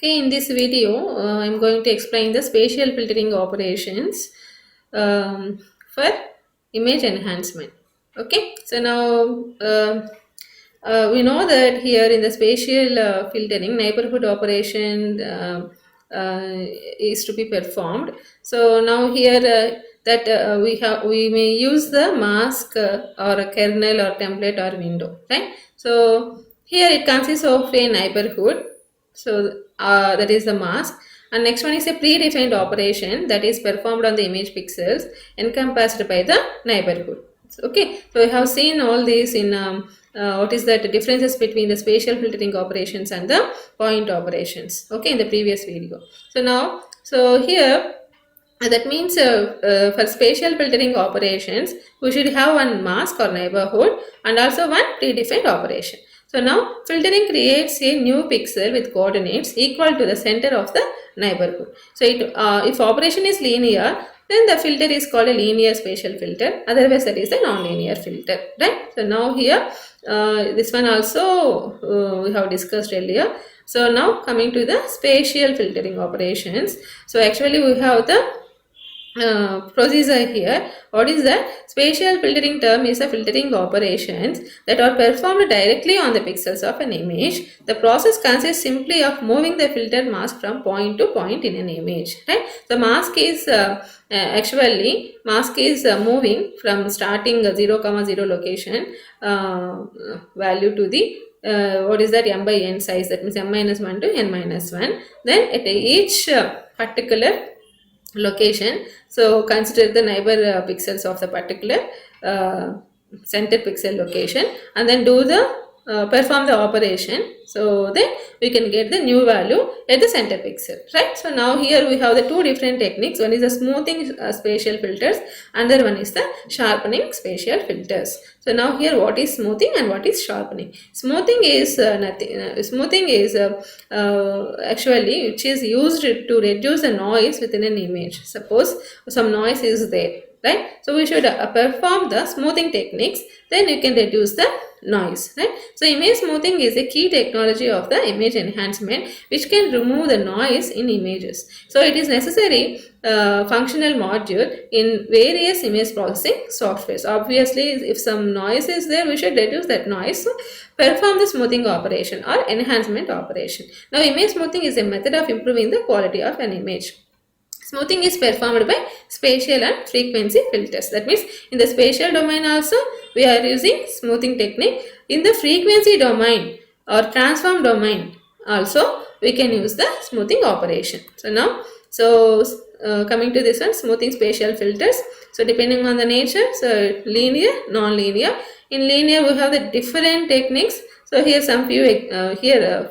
Okay, in this video, I'm going to explain the spatial filtering operations for image enhancement. Okay, so now we know that here in the spatial filtering, neighborhood operation is to be performed. So now here that we may use the mask or a kernel or template or window, right? So here it consists of a neighborhood, so that is the mask, and next one is a predefined operation that is performed on the image pixels encompassed by the neighborhood. Okay, so we have seen all these in what is that differences between the spatial filtering operations and the point operations, okay, in the previous video. So now, so here that means for spatial filtering operations, we should have one mask or neighborhood and also one predefined operation. So now filtering creates a new pixel with coordinates equal to the center of the neighborhood. So if operation is linear, then the filter is called a linear spatial filter. Otherwise, that is a non-linear filter, right? So now here, this one also we have discussed earlier. So now coming to the spatial filtering operations. So actually we have the procedure here. What is that? Spatial filtering term is a filtering operations that are performed directly on the pixels of an image. The process consists simply of moving the filter mask from point to point in an image, right? The mask is actually mask is moving from starting 0, 0 location value to the what is that, m by n size, that means m minus 1 to n minus 1. Then at each particular location, so consider the neighbor pixels of the particular uh, center pixel location, and then do the perform the operation, so then we can get the new value at the center pixel, right? So now here we have the two different techniques. One is the smoothing spatial filters, another one is the sharpening spatial filters. So now here, what is smoothing and what is sharpening? Smoothing is nothing. Smoothing is actually which is used to reduce the noise within an image. Suppose some noise is there, right? So we should perform the smoothing techniques. Then you can reduce the noise, right? So image smoothing is a key technology of the image enhancement which can remove the noise in images. So it is necessary functional module in various image processing softwares. Obviously, if some noise is there, we should reduce that noise. So perform the smoothing operation or enhancement operation. Now image smoothing is a method of improving the quality of an image. Smoothing is performed by spatial and frequency filters. That means in the spatial domain also we are using smoothing technique. In the frequency domain or transform domain also we can use the smoothing operation. So now, so coming to this one, smoothing spatial filters. So depending on the nature, so linear, non-linear. In linear we have the different techniques. So here some few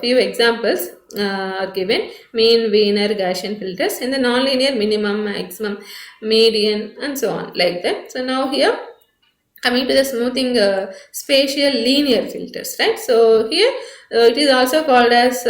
few examples are given: mean, Wiener, Gaussian filters. In the non-linear, minimum, maximum, median, and so on, like that. So now here coming to the smoothing spatial linear filters, right? So here it is also called as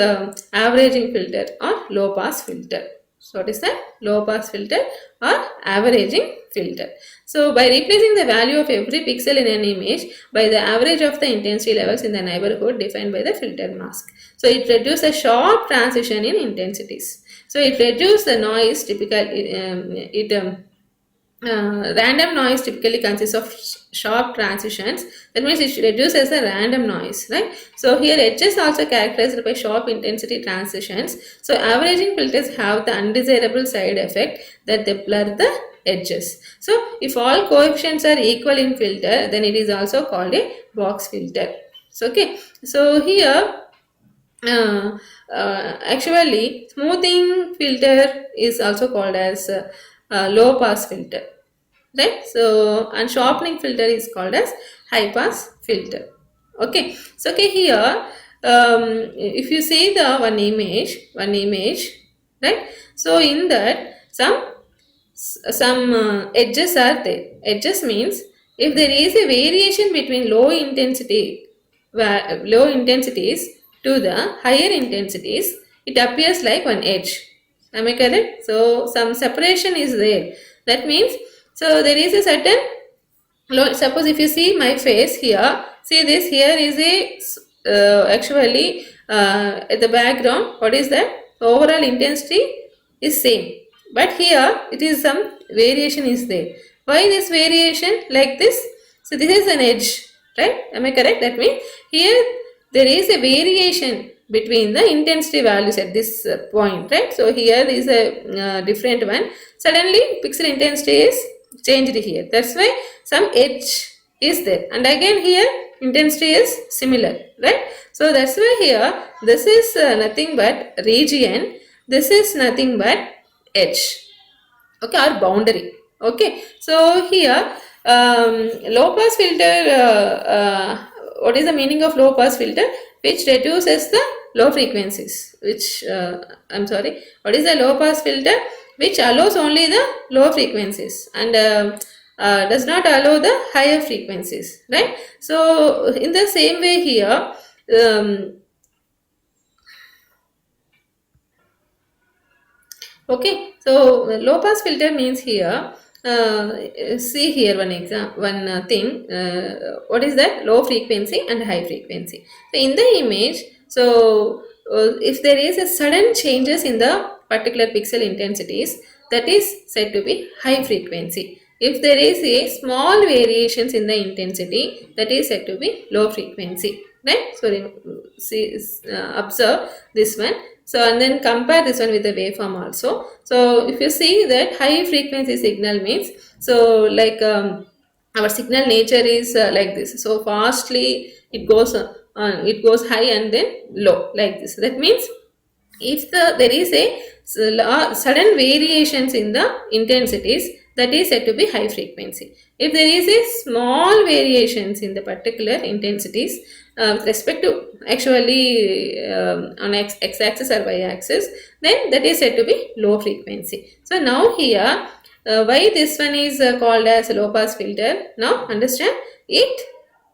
averaging filter or low pass filter. So what is that? Low pass filter or averaging filter. So by replacing the value of every pixel in an image by the average of the intensity levels in the neighborhood defined by the filter mask. So it reduces a sharp transition in intensities. So it reduces the noise. Random noise typically consists of sharp transitions. That means it reduces the random noise, right? So here edges also characterized by sharp intensity transitions. So averaging filters have the undesirable side effect that they blur the edges. So if all coefficients are equal in filter, then it is also called a box filter. So okay, so here actually smoothing filter is also called as low pass filter, right? So and sharpening filter is called as high pass filter. Okay, so okay, here if you see the one image, right? So in that some edges are there. Edges means if there is a variation between low intensities to the higher intensities, it appears like one edge. Am I correct? So some separation is there. That means, so there is a certain suppose if you see my face here, see this, here is a actually at the background, what is that? overall intensity is same, but here it is some variation is there. Why this variation like this? So this is an edge, right? Am I correct? That means here there is a variation between the intensity values at this point, right? So here is a different one. Suddenly pixel intensity is changed here. That's why some edge is there, and again here intensity is similar, right? So that's why here this is nothing but region, this is nothing but edge, okay, or boundary. Okay, so here low pass filter, what is the meaning of low pass filter? Which reduces the low frequencies, which I'm sorry, what is the low pass filter? Which allows only the low frequencies and does not allow the higher frequencies, right? So in the same way here, okay, so low pass filter means here, see here one one thing, what is that? Low frequency and high frequency. So in the image, so if there is a sudden changes in the particular pixel intensities, that is said to be high frequency. If there is a small variations in the intensity, that is said to be low frequency, right? So see, observe this one. So and then compare this one with the waveform also. So if you see that high frequency signal means, so like our signal nature is like this. So fastly it goes high and then low like this. That means if there is a sudden variations in the intensities, that is said to be high frequency. If there is a small variations in the particular intensities with respect to actually on x-axis or y-axis, then that is said to be low frequency. So now here why this one is called as low pass filter? Now understand, it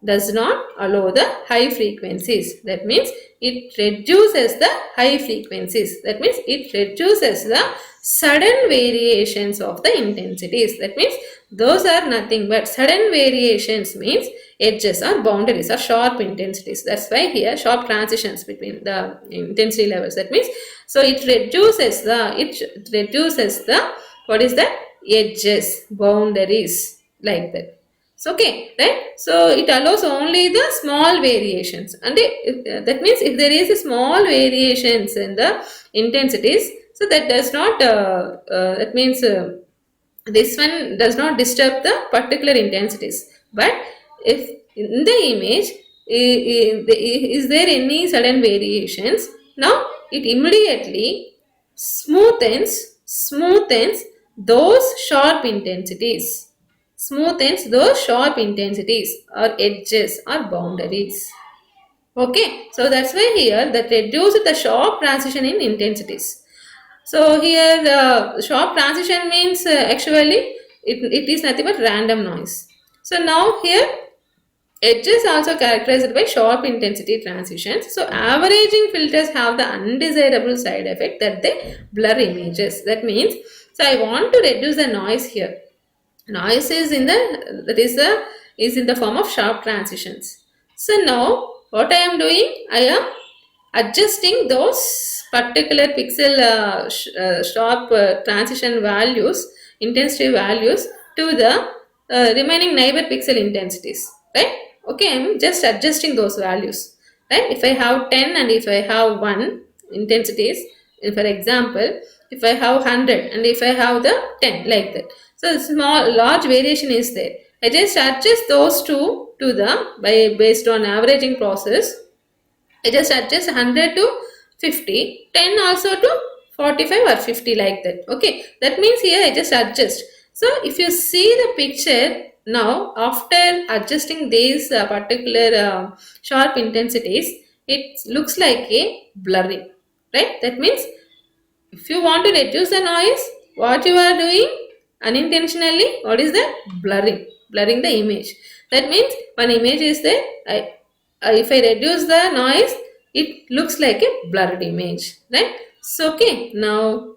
does not allow the high frequencies. That means it reduces the high frequencies. That means it reduces the sudden variations of the intensities. That means those are nothing but sudden variations means edges or boundaries or sharp intensities. That's why here sharp transitions between the intensity levels. That means so it reduces the what is that? Edges, boundaries like that. So, okay, right? So it allows only the small variations, and that means if there is a small variations in the intensities, so that does not that means this one does not disturb the particular intensities. But if in the image is there any sudden variations, now it immediately smoothens those sharp intensities, smoothens those sharp intensities or edges or boundaries. Okay, so that's why here that reduces the sharp transition in intensities. So here the sharp transition means actually it is nothing but random noise. So now here edges also characterized by sharp intensity transitions. So averaging filters have the undesirable side effect that they blur images. That means, so I want to reduce the noise here. Noise is in the is in the form of sharp transitions. So now what I am doing, I am adjusting those particular pixel sharp transition values, intensity values to the remaining neighbor pixel intensities, right? Okay, I'm just adjusting those values, right? If I have 10 and if I have 1 intensities, for example, if I have 100 and if I have the 10 like that, so large variation is there. I just adjust those two to the based on averaging process. I just adjust 100 to 50, 10 also to 45 or 50 like that. Okay, that means here I just adjust. So if you see the picture now, after adjusting these particular sharp intensities, it looks like a blurring, right? That means if you want to reduce the noise, what you are doing unintentionally, what is that? Blurring the image. That means one image is there, if I reduce the noise, it looks like a blurred image, right? So okay, now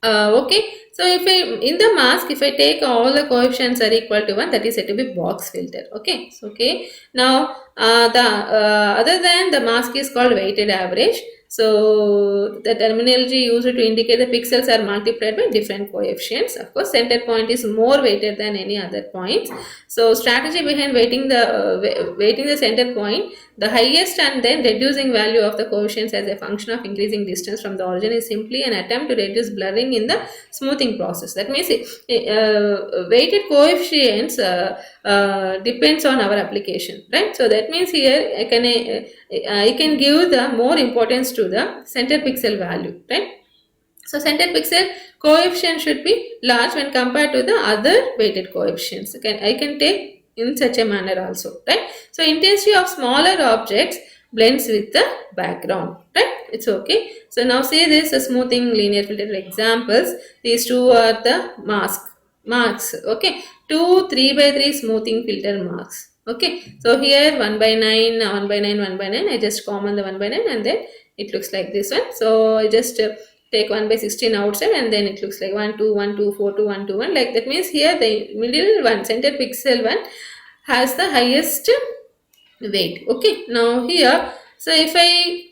okay, so if I in the mask, if I take all the coefficients are equal to 1, that is said to be box filter. Okay, so okay, now the other than the mask is called weighted average. So the terminology used to indicate the pixels are multiplied by different coefficients. Of course, center point is more weighted than any other points. So strategy behind weighting the center point, the highest and then reducing value of the coefficients as a function of increasing distance from the origin is simply an attempt to reduce blurring in the smoothing process. That means weighted coefficients depends on our application, right? So that means here I can give the more importance to the center pixel value, right? So center pixel coefficient should be large when compared to the other weighted coefficients. I can take in such a manner also, right? So intensity of smaller objects blends with the background, right? It's okay. So now see this smoothing linear filter examples. These two are the marks. Okay, two 3 by 3 smoothing filter marks. Okay, so here 1 by 9, 1 by 9, 1 by 9. I just common the 1 by 9 and then it looks like this one. So I just take 1 by 16 outside and then it looks like 1 2 1 2 4 2 1 2 1, like that. Means here the middle one, center pixel one, has the highest weight. Okay, now here, so if I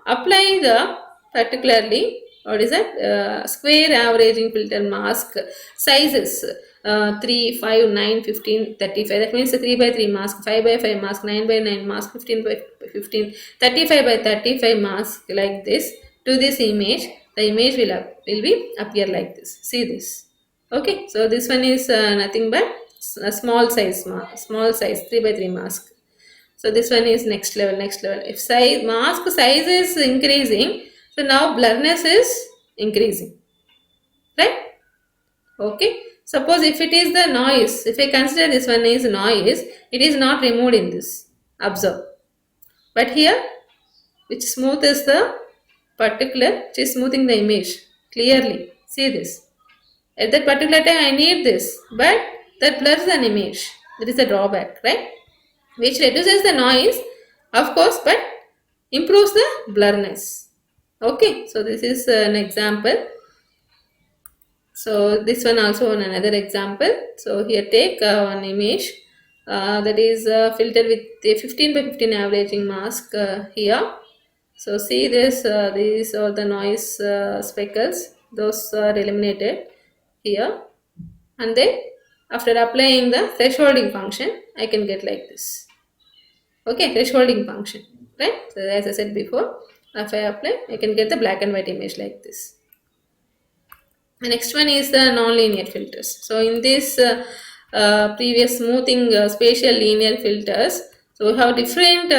apply the particularly what is that square averaging filter mask sizes, 3 5 9 15 35, that means the 3 by 3 mask, 5 by 5 mask, 9 by 9 mask, 15 by 15, 35 by 35 mask, like this to this image, the image will be appear like this. See this. Okay, so this one is nothing but a small size small size 3 by 3 mask. So this one is next level, next level. If size mask size is increasing, so now blurriness is increasing, right? Okay, suppose if it is the noise, if I consider this one is noise, it is not removed in this, observe. But here, which smooth is the particular, which is smoothing the image clearly. See this. At that particular time I need this, but that blurs an image. That is a drawback, right? Which reduces the noise, of course, but improves the blurriness. Okay, so this is an example. So this one also another example. So here take one image that is filtered with a 15 by 15 averaging mask here. So see this, these are the noise speckles, those are eliminated here, and then after applying the thresholding function I can get like this. Okay, thresholding function, right? So as I said before, if I apply I can get the black and white image like this. The next one is the non-linear filters. So in this previous smoothing spatial linear filters, so we have different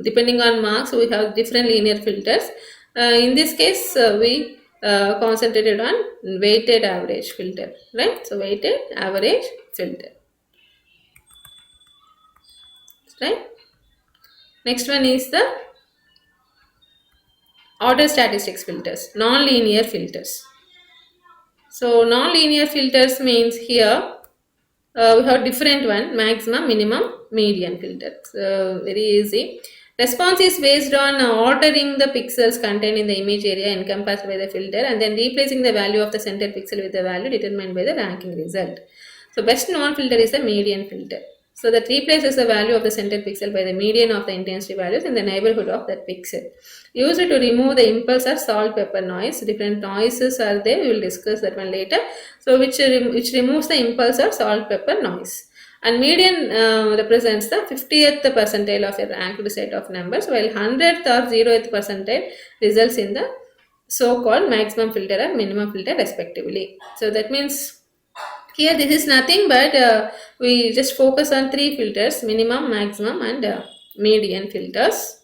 depending on marks we have different linear filters. In this case we concentrated on weighted average filter, right? So weighted average filter, right? Next one is the order statistics filters, non-linear filters. So non-linear filters means here we have different one, maximum, minimum, median filter. So very easy. Response is based on altering the pixels contained in the image area encompassed by the filter and then replacing the value of the center pixel with the value determined by the ranking result. So best non-filter is the median filter. So that replaces the value of the center pixel by the median of the intensity values in the neighborhood of that pixel. Used to remove the impulse or salt pepper noise. Different noises are there. We will discuss that one later. So which removes the impulse or salt pepper noise. And median represents the 50th percentile of a ranked set of numbers, while 100th or 0th percentile results in the so-called maximum filter or minimum filter respectively. So that means here this is nothing but we just focus on three filters: minimum, maximum and median filters.